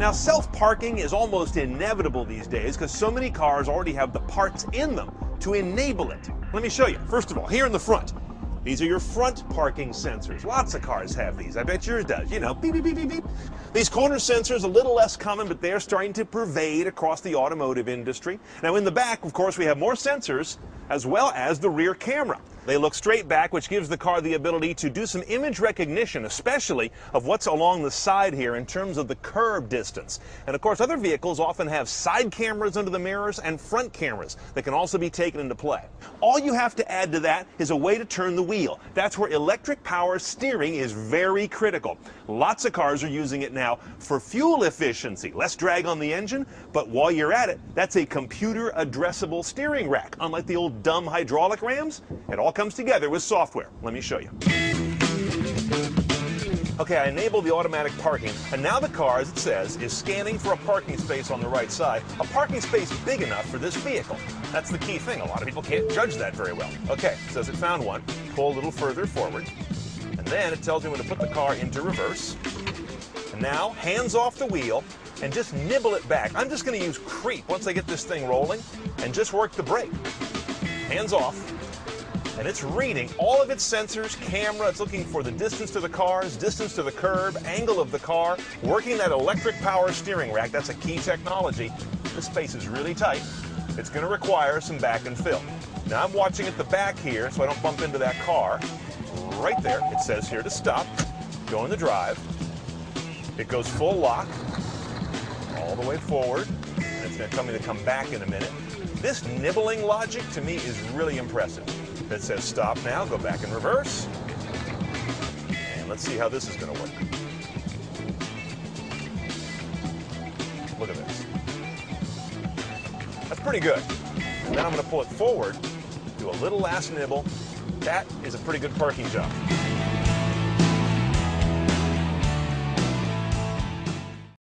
Now, self-parking is almost inevitable these days because so many cars already have the parts in them to enable it. Let me show you. First of all, here in the front, these are your front parking sensors. Lots of cars have these. I bet yours does. You know, beep, beep, beep, beep, beep. These corner sensors, a little less common, but they're starting to pervade across the automotive industry. Now, in the back, of course, we have more sensors, as well as the rear camera. They look straight back, which gives the car the ability to do some image recognition, especially of what's along the side here in terms of the curb distance. And of course, other vehicles often have side cameras under the mirrors and front cameras that can also be taken into play. All you have to add to that is a way to turn the wheel. That's where electric power steering is very critical. Lots of cars are using it now for fuel efficiency, less drag on the engine, but while you're at it, that's a computer addressable steering rack. Unlike the old dumb hydraulic rams, it all comes together with software. Let me show you. Okay, I enabled the automatic parking, and now the car, as it says, is scanning for a parking space on the right side, a parking space big enough for this vehicle. That's the key thing. A lot of people can't judge that very well. Okay, it says it found one. Pull a little further forward, and then it tells me when to put the car into reverse. And now, hands off the wheel, and just nibble it back. I'm just going to use creep once I get this thing rolling, and just work the brake. Hands off. And it's reading all of its sensors, camera, it's looking for the distance to the cars, distance to the curb, angle of the car, working that electric power steering rack. That's a key technology. This space is really tight. It's going to require some back and fill. Now I'm watching at the back here so I don't bump into that car. Right there, it says here to stop, go in the drive. It goes full lock, all the way forward, and it's going to tell me to come back in a minute. This nibbling logic to me is really impressive. It says stop now, go back in reverse. And let's see how this is going to work. Look at this. That's pretty good. And then I'm going to pull it forward, do a little last nibble. That is a pretty good parking job.